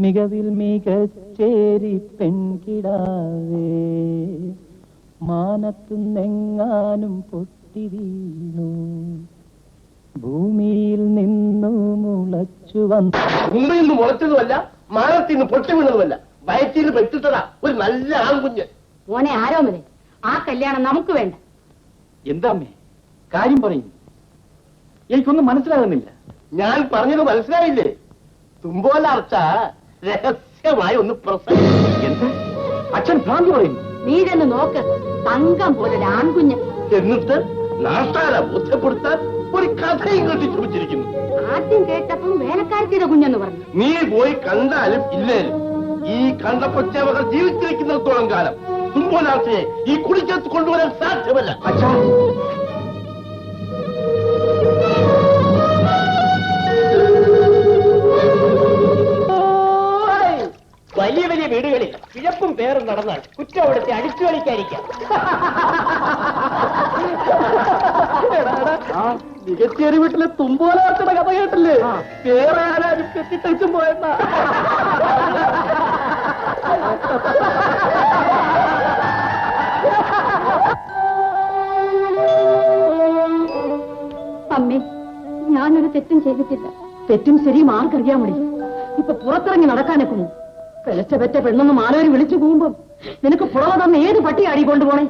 മികവിൽ മികച്ചേരി പെൺകിടാവേ മാനത്തുന്നെങ്ങാനും പൊട്ടി വീണു ഭൂമിയിൽ നിന്നു മുളച്ചു വന്നു. ഭൂമിയിൽ നിന്ന് മുളച്ചതുമല്ല, മാനത്തിൽ നിന്ന് പൊട്ടി വീണതുമല്ല, വയറ്റിൽ പെട്ടിട്ടതാ ഒരു നല്ല ആൺകുഞ്ഞ്. മോനെ ആരോമലേ, ആ കല്യാണം നമുക്ക് വേണ്ട. എന്താ അമ്മേ കാര്യം പറയും? എനിക്കൊന്നും മനസ്സിലാകുന്നില്ല. ഞാൻ പറഞ്ഞത് മനസ്സിലായില്ലേ? തുമ്പോലാർച്ച രഹസ്യമായി ഒന്ന് എന്താ അച്ഛൻ ഭ്രാന്തി പറയുന്നു? നീ ചെന്ന് നോക്ക്, തങ്കം പോലൊരു ആൺകുഞ്ഞ്. എന്നിട്ട് നാട്ടാരെ ബോധ്യപ്പെടുത്താൻ ഒരു കഥയും കെട്ടിച്ചു വെച്ചിരിക്കുന്നു. ആദ്യം കേട്ടപ്പം വേലക്കാരത്തിയുടെ കുഞ്ഞെന്ന് പറഞ്ഞു. നീ പോയി കണ്ടാലും ഇല്ലേലും ഈ കണ്ട കൊച്ചവകൾ ജീവിച്ചിരിക്കുന്നിടത്തോളം കാലം തുമ്പോലാർച്ചയെ ഈ കുടിക്കത്ത് കൊണ്ടുവരാൻ സാധ്യമല്ല. അച്ഛാ, വലിയ വലിയ വീടുകളിൽ കിഴപ്പും പേരും നടന്നാൽ കുറ്റം അവിടുത്തെ അടിച്ചു കളിക്കാതിരിക്കാം. മികച്ചേരി വീട്ടിലെ തുമ്പോലാർച്ചയുടെ കഥ കേട്ടില്ലേ? വേറെ ആരും കെട്ടിട്ടച്ചും പോയെന്നാ. അമ്മേ, ഞാനൊരു തെറ്റും ചെയ്തിട്ടില്ല. തെറ്റും ശരിയും ആർക്കറിയാൻ മതി. ഇപ്പൊ പുറത്തിറങ്ങി നടക്കാനൊക്കുന്നു. പെലച്ച പെറ്റ പെണ്ണൊന്ന് മാനവര് വിളിച്ചു പോകുമ്പോ നിനക്ക് പുറവ തന്ന ഏത് പട്ടി ആടിക്കൊണ്ടുപോണേ?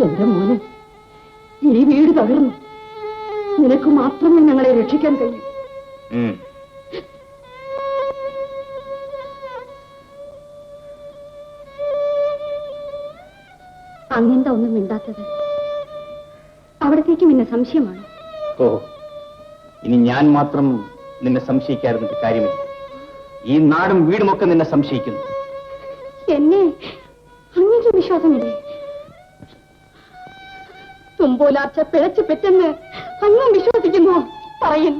എന്റെ മോനെ, ഈ വീട് തകർന്നു. നിനക്ക് മാത്രമേ ഞങ്ങളെ രക്ഷിക്കാൻ കഴിയൂ. അങ്ങനെന്താ ഒന്നും മിണ്ടാത്തത്? അവിടത്തേക്ക് നിന്നെ സംശയമാണ്. ഓ, ഇനി ഞാൻ മാത്രം നിന്നെ സംശയിക്കാതിരുന്നിട്ട് കാര്യമില്ല. ഈ നാടും വീടുമൊക്കെ നിന്നെ സംശയിക്കുന്നു. എന്നെ അങ്ങേക്ക് വിശ്വാസമില്ലേ? തുമ്പോലാർച്ച പിഴച്ചു പെറ്റെന്ന് അങ്ങും വിശ്വസിക്കുന്നു. പറയും,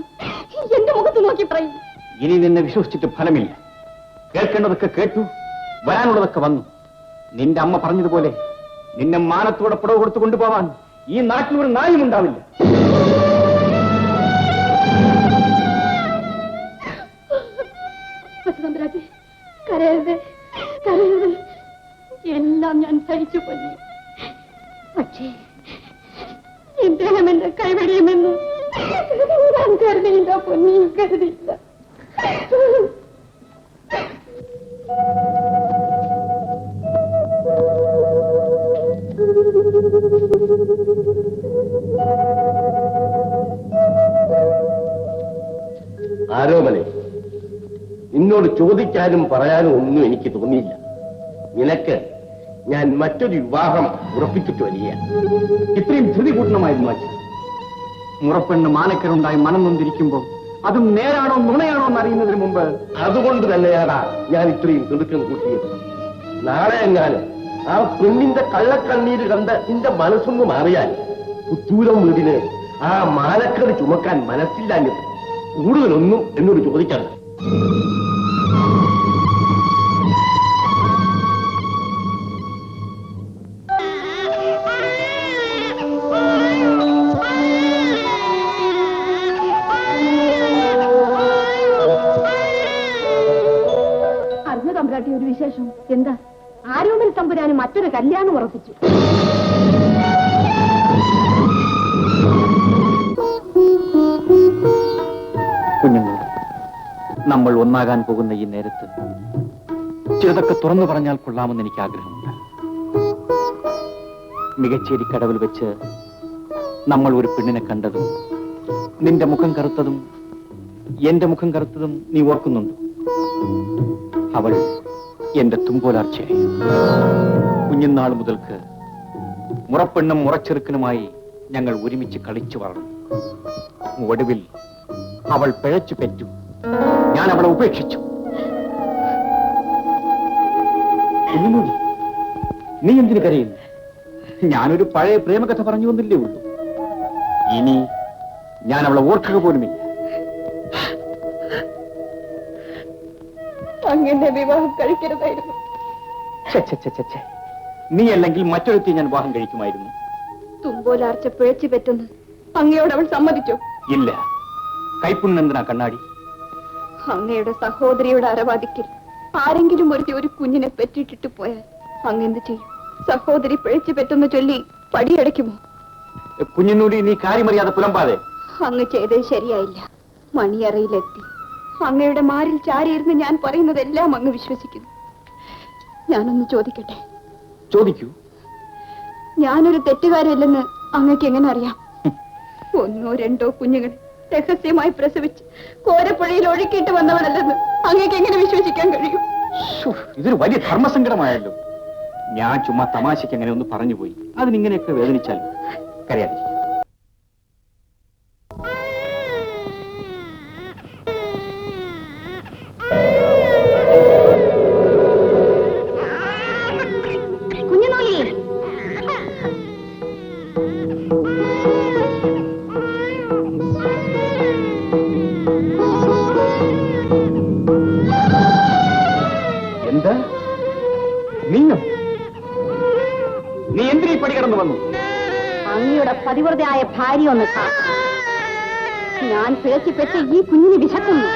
എന്റെ മുഖത്ത് നോക്കി പറയും. ഇനി നിന്നെ വിശ്വസിച്ചിട്ട് ഫലമില്ല. കേൾക്കേണ്ടതൊക്കെ കേട്ടു, വരാനുള്ളതൊക്കെ വന്നു. നിന്റെ അമ്മ പറഞ്ഞതുപോലെ നിന്നെ മാനത്തോടെ പുടവ് കൊടുത്തു കൊണ്ടുപോവാൻ ഈ നാട്ടിൽ ഒരു നായും ഉണ്ടാവില്ല. കരയരുത്, കരയരുത്. എല്ലാം ഞാൻ സഹിച്ചു പോയി. പക്ഷേ ഇദ്ദേഹം എന്നെ കൈവെടിയുമെന്ന് ഞാൻ കരുതിയില്ല. പൊന്നി കരുതിയില്ല. ആരോമലേ, നിന്നോട് ചോദിക്കാനും പറയാനും ഒന്നും എനിക്ക് തോന്നിയില്ല. നിനക്ക് ഞാൻ മറ്റൊരു വിവാഹം ഉറപ്പിച്ചിട്ട് വരിക. ഇത്രയും ധൃതി കൂട്ടണമായിരുന്നു അച്ഛൻ. മുറപ്പെണ്ണ് മാനക്കരുണ്ടായി മനം നൊന്തിരിക്കുമ്പോ അതും നേരാണോ നുണയാണോ എന്നറിയുന്നതിന് മുമ്പ്. അതുകൊണ്ട് തന്നെയാണ് ഞാൻ ഇത്രയും തിടുക്കം കൂട്ടിയത്. നാളെ എങ്ങാനും ആ പെണ്ണിന്റെ കള്ളക്കണ്ണീര് കണ്ട് നിന്റെ മനസ്സൊന്ന് മാറിയാൽ പുത്തൂരം വീടിന് ആ മാനക്കറി ചുമക്കാൻ മനസ്സില്ലാഞ്ഞു. കൂടുതലൊന്നും എന്നോട് ചോദിക്കണം. അറിഞ്ഞ തമ്പുരാട്ടി ഒരു വിശേഷം? എന്താ? ആരോമൽ തമ്പുരാന് മറ്റൊരു കല്യാണം ഉറപ്പിച്ചു. കുഞ്ഞുങ്ങൾ, നമ്മൾ ഒന്നാകാൻ പോകുന്ന ഈ നേരത്ത് ചിലതൊക്കെ തുറന്നു പറഞ്ഞാൽ കൊള്ളാമെന്ന് എനിക്ക് ആഗ്രഹമുണ്ട്. മികച്ചേരി കടവിൽ വെച്ച് നമ്മൾ ഒരു പെണ്ണിനെ കണ്ടതും നിന്റെ മുഖം കറുത്തതും എന്റെ മുഖം കറുത്തതും നീ ഓർക്കുന്നുണ്ടോ? അവൾ എന്റെ തുമ്പോലാർച്ചയായി. കുഞ്ഞുനാൾ മുതൽക്ക് മുറപ്പെണ്ണും മുറച്ചെറുക്കനുമായി ഞങ്ങൾ ഒരുമിച്ച് കളിച്ചു വളർന്നു. ഒടുവിൽ അവൾ പിഴച്ചു പെറ്റു. ഞാൻ അവളെ ഉപേക്ഷിച്ചു. നീ എന്തിനു കരയുന്നു? ഞാനൊരു പഴയ പ്രേമകഥ പറഞ്ഞു വന്നില്ലേ ഉള്ളൂ. ഇനി ഞാൻ അവളെ ഓർക്കുക പോലുമില്ല. അങ്ങനെ വിവാഹം കഴിക്കരുതായിരുന്നു. നീ അല്ലെങ്കിൽ മറ്റൊരുത്തി ഞാൻ വിവാഹം കഴിക്കുമായിരുന്നു. തുമ്പോലാർച്ച പിഴച്ചു പറ്റുന്നു അങ്ങയോട് അവൾ സമ്മതിച്ചോ? ഇല്ല. കൈപ്പുണ്ണെന്തിനാ കണ്ണാടി? അങ്ങയുടെ സഹോദരിയുടെ അരവാദിക്കൽ ആരെങ്കിലും ഒരു കുഞ്ഞിനെ പെറ്റിട്ടിട്ട് പോയാൽ അങ്ങെന്ത് ചെയ്യും? സഹോദരി പിഴച്ചു പറ്റുന്ന ചൊല്ലി പടിയടയ്ക്കുമോ? കുഞ്ഞിനൂടി നീ കാര്യമറിയാതെ പുലമ്പാതെ. അങ്ങ് ചെയ്തത് ശരിയായില്ല. മണിയറയിലെത്തി അങ്ങയുടെ മാറിൽ ചാരിയിരുന്ന് ഞാൻ പറയുന്നതെല്ലാം അങ്ങ് വിശ്വസിക്കുന്നു. ഞാനൊന്ന് ചോദിക്കട്ടെ? ചോദിക്കൂ. ഞാനൊരു തെറ്റുകാരില്ലെന്ന് അങ്ങക്ക് എങ്ങനെ അറിയാം? ഒന്നോ രണ്ടോ കുഞ്ഞുങ്ങൾ രഹസ്യമായി പ്രസവിച്ച് കോരപ്പുഴയിൽ ഒഴുക്കിയിട്ട് വന്നവനല്ലെന്ന് അങ്ങക്ക് എങ്ങനെ വിശ്വസിക്കാൻ കഴിയും? ഇതൊരു വലിയ ധർമ്മസങ്കടമായല്ലോ. ഞാൻ ചുമ്മാ തമാശയ്ക്ക് അങ്ങനെ ഒന്ന് പറഞ്ഞുപോയി. അതിനിങ്ങനെയൊക്കെ വേദനിച്ചാൽ കരയാതിരിക്കും. എന്താ നീ എന്തിനീ പടി കടന്നു വന്നു? അങ്ങയുടെ പതിവ്രതയായ ഭാര്യ ഒന്ന് ഞാൻ പിഴച്ചിപ്പെട്ട് ഈ കുഞ്ഞിന് വിശക്കുന്നു.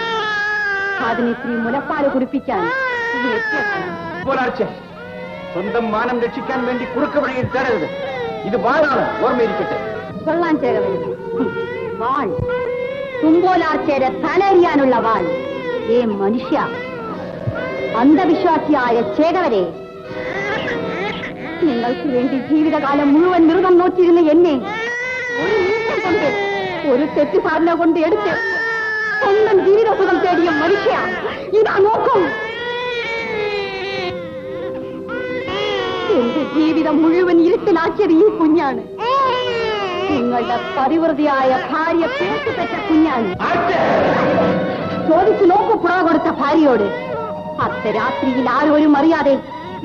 അതിന് ഇത്തിരി മുലപ്പാല് കുടിപ്പിക്കാൻ സ്വന്തം മാനം രക്ഷിക്കാൻ വേണ്ടി കുറുക്ക് വഴിയിൽ തേടരുത്. ഇത് വാളാണ്, ഓർമ്മയിരിക്കട്ടെ. കൊള്ളാൻ ചേരവരുത്. വാൾ തുമ്പോലാർച്ചയുടെ തലറിയാനുള്ള വാൾ. ഏ മനുഷ്യ, അന്ധവിശ്വാസിയായ ചേകവരെ, നിങ്ങൾക്ക് വേണ്ടി ജീവിതകാലം മുഴുവൻ മൃഗം നോക്കിയിരുന്ന എന്നെ ഒരു നിമിഷം കൊണ്ട് ഒരു തെറ്റുസാറിനെ കൊണ്ട് എടുത്ത് സ്വന്തം ജീവിതസുഖം തേടിയ മനുഷ്യ, ഇതാ നോക്കും. എന്റെ ജീവിതം മുഴുവൻ ഇരുട്ടിലാക്കിയത് ഈ കുഞ്ഞാണ്. നിങ്ങളുടെ പതിവൃതിയായ ഭാര്യ പിഴച്ചുപെറ്റ കുഞ്ഞാണ്. ചോദിച്ചു നോക്കൂ പുറ കൊടുത്ത ഭാര്യയോട്. അർദ്ധരാത്രിയിൽ ആരോരും അറിയാതെ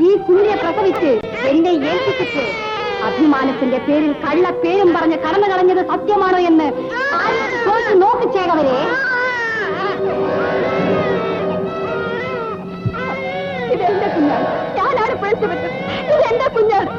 ഈ കുഞ്ഞിനെ പ്രസവിച്ച് എന്നെ ഏൽപ്പിച്ചിട്ട് അഭിമാനത്തിന്റെ പേരിൽ കള്ളപ്പേരും പറഞ്ഞ് കടന്നു കളഞ്ഞത് സത്യമാണോ എന്ന് ചോദിച്ചു നോക്കി ചേകവരെ. ഇതെന്റെ കുഞ്ഞാണ്. ഞാനാണ് പിഴച്ചുപെട്ടത്. ഇതെന്റെ കുഞ്ഞാണ്.